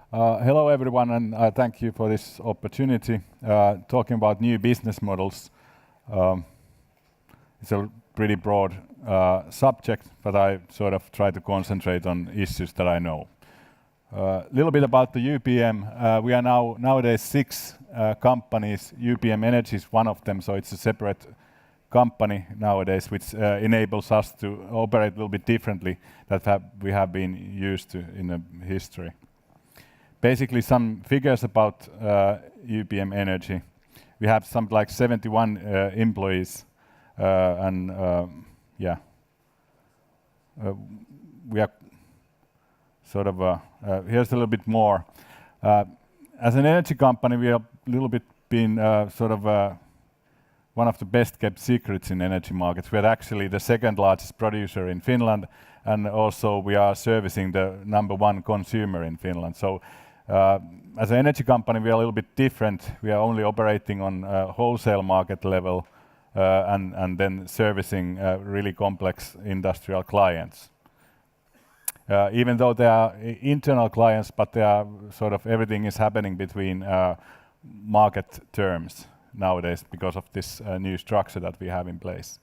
Hello everyone, and thank you for this opportunity. Talking about new business models, it's a pretty broad subject, but I sort of try to concentrate on issues that I know. A little bit about the UPM. We are nowadays 6 companies. UPM Energy is one of them, so it's a separate company nowadays, which enables us to operate a little bit differently than we have been used to in the history. Basically, some figures about UPM Energy. We have some like 71 employees, and we are sort of. Here's a little bit more. As an energy company, we are a little bit been sort of one of the best kept secrets in energy markets. We are actually the second largest producer in Finland, and also we are servicing the #1 consumer in Finland. So, as an energy company, we are a little bit different. We are only operating on wholesale market level, and then servicing really complex industrial clients. Even though they are internal clients, but they are sort of everything is happening between market terms nowadays because of this new structure that we have in place.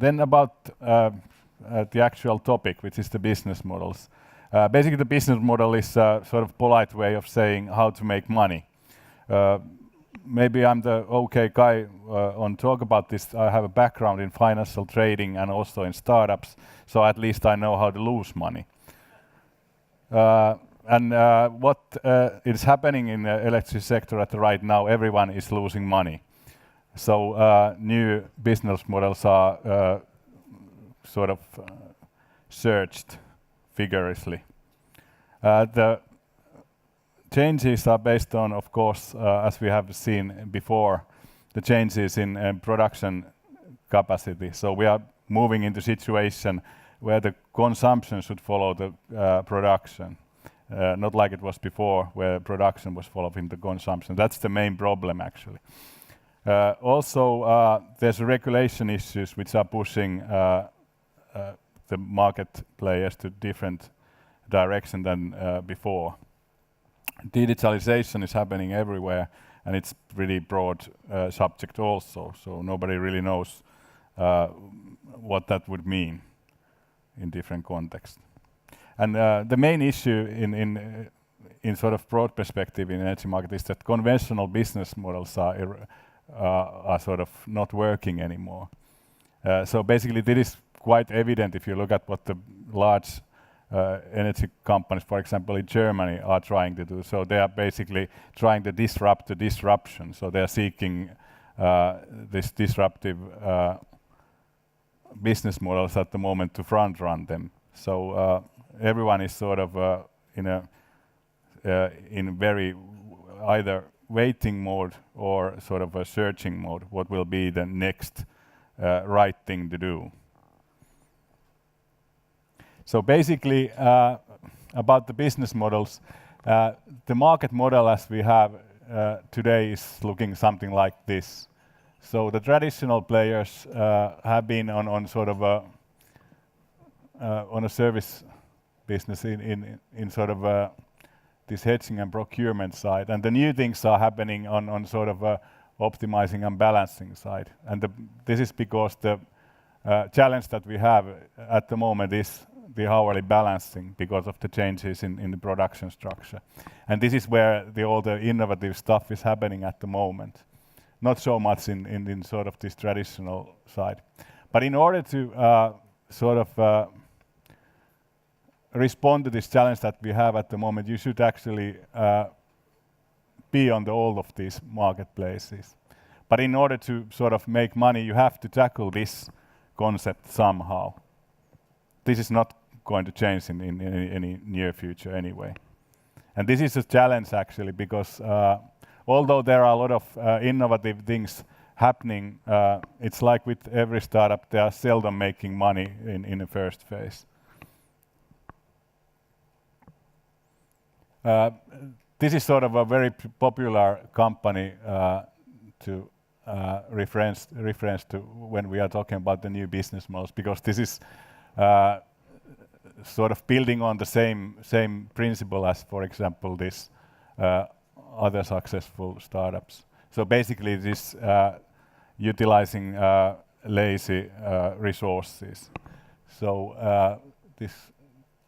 Then about the actual topic, which is the business models. Basically, the business model is a sort of polite way of saying how to make money. Maybe I'm the okay guy on talk about this. I have a background in financial trading and also in startups, so at least I know how to lose money. What is happening in the electricity sector at the right now, everyone is losing money. So new business models are sort of searched vigorously. The changes are based on, of course, as we have seen before, the changes in production capacity. So we are moving into a situation where the consumption should follow the production. Not like it was before, where production was following the consumption. That's the main problem, actually. Also, there's regulation issues which are pushing the market players to different direction than before. Digitalization is happening everywhere, and it's pretty broad subject also, so nobody really knows what that would mean in different contexts. And the main issue in sort of broad perspective in energy market is that conventional business models are sort of not working anymore. So basically, this is quite evident if you look at what the large energy companies, for example, in Germany, are trying to do. So they are basically trying to disrupt the disruption. So they are seeking this disruptive business models at the moment to front run them. So everyone is sort of in very either waiting mode or sort of a searching mode. What will be the next right thing to do? So basically, about the business models, the market model as we have today is looking something like this. So the traditional players have been on sort of on a service business in sort of this hedging and procurement side, and the new things are happening on sort of optimizing and balancing side. And this is because the challenge that we have at the moment is the hourly balancing because of the changes in the production structure. And this is where all the innovative stuff is happening at the moment. Not so much in sort of this traditional side. But in order to sort of respond to this challenge that we have at the moment, you should actually be on all of these marketplaces. But in order to sort of make money, you have to tackle this concept somehow. This is not going to change in any near future anyway. And this is a challenge actually, because although there are a lot of innovative things happening, it's like with every startup, they are seldom making money in the first phase. This is sort of a very popular company to reference to when we are talking about the new business models, because this is sort of building on the same principle as, for example, this other successful startups. So basically, this utilizing lazy resources. So this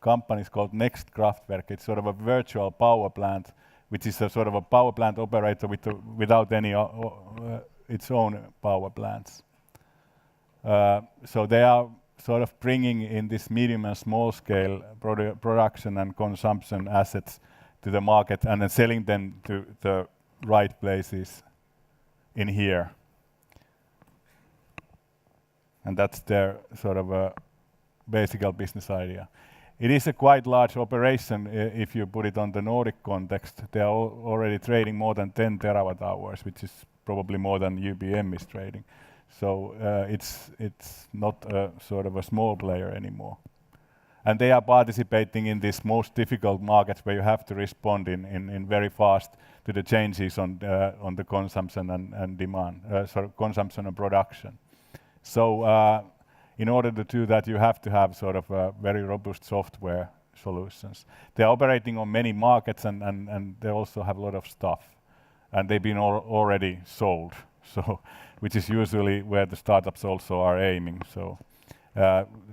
company is called Next Kraftwerk. It's sort of a virtual power plant, which is a sort of a power plant operator without any its own power plants. So they are sort of bringing in this medium and small scale production and consumption assets to the market and then selling them to the right places in here. And that's their sort of a basic business idea. It is a quite large operation if you put it on the Nordic context. They are already trading more than 10 terawatt hours, which is probably more than UPM is trading. So it's not a sort of a small player anymore. And they are participating in this most difficult markets where you have to respond in very fast to the changes on the consumption and demand, sort of consumption and production. So in order to do that, you have to have sort of very robust software solutions. They're operating on many markets and they also have a lot of stuff. And they've been already sold, so which is usually where the startups also are aiming. So,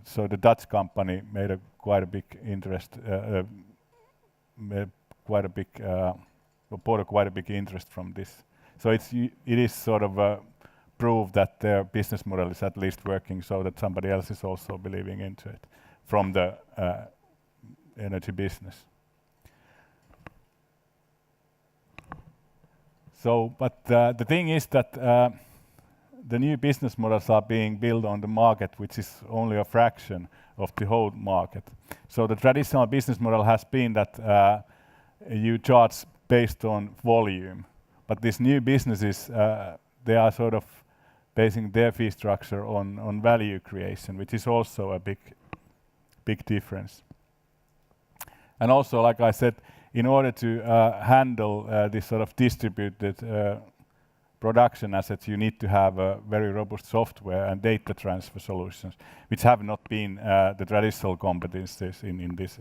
so the Dutch company made quite a big interest, bought quite a big interest from this. So it is sort of a proof that their business model is at least working, so that somebody else is also believing into it from the energy business. So, but the thing is that the new business models are being built on the market, which is only a fraction of the whole market. So the traditional business model has been that you charge based on volume, but these new businesses, they are sort of basing their fee structure on value creation, which is also a big difference. And also, like I said, in order to handle this sort of distributed production assets, you need to have a very robust software and data transfer solutions, which have not been the traditional competencies in these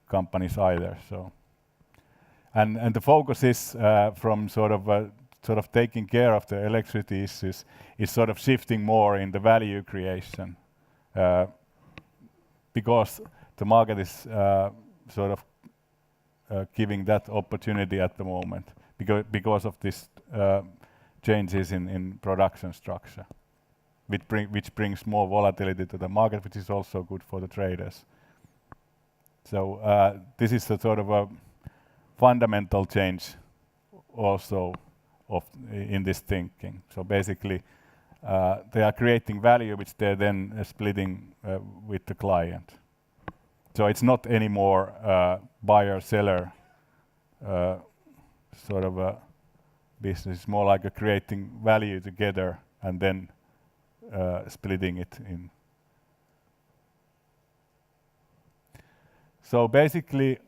companies either. So, and the focus is from sort of taking care of the electricity issues is sort of shifting more in the value creation, because the market is sort of giving that opportunity at the moment because of this changes in production structure, which brings more volatility to the market, which is also good for the traders. So this is a sort of a fundamental change also in this thinking. So basically, they are creating value, which they're then splitting with the client. So it's not anymore buyer-seller sort of a business. It's more like creating value together and then splitting it in. So basically,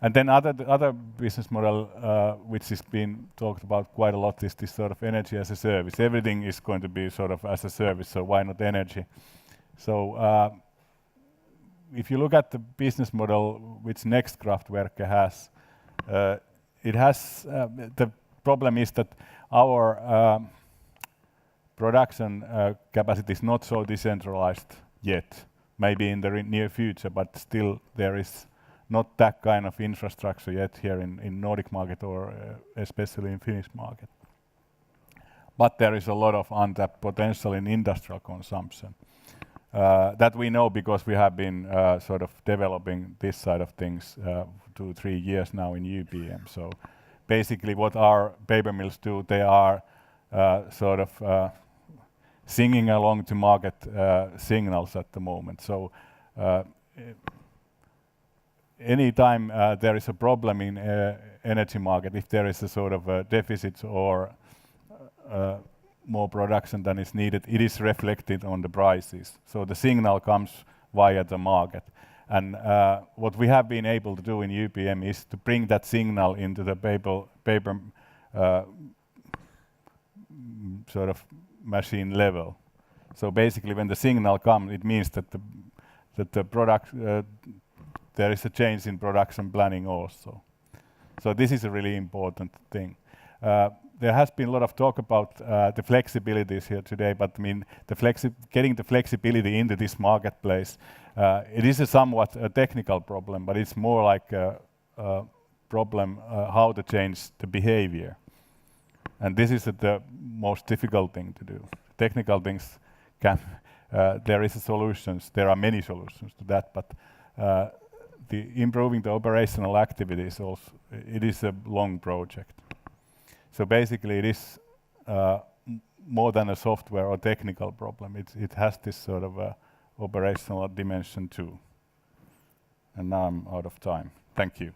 and then other business model which is being talked about quite a lot is this sort of energy as a service. Everything is going to be sort of as a service, so why not energy? So if you look at the business model which Next Kraftwerk has, it has the problem is that our production capacity is not so decentralized yet. Maybe in the near future, but still there is not that kind of infrastructure yet here in Nordic market or especially in Finnish market. But there is a lot of untapped potential in industrial consumption. That we know because we have been sort of developing this side of things 2-3 years now in UPM. So basically what our paper mills do, they are sort of singing along to market signals at the moment. So anytime there is a problem in energy market, if there is a sort of a deficit or more production than is needed, it is reflected on the prices. So the signal comes via the market. And what we have been able to do in UPM is to bring that signal into the paper sort of machine level. So basically, when the signal comes, it means that the product there is a change in production planning also. So this is a really important thing. There has been a lot of talk about the flexibilities here today, but I mean, getting the flexibility into this marketplace, it is a somewhat a technical problem, but it's more like a problem how to change the behavior. And this is the most difficult thing to do. Technical things can, there is a solutions, there are many solutions to that, but improving the operational activities also, it is a long project. So basically it is more than a software or technical problem. It has this sort of operational dimension too. And now I'm out of time. Thank you.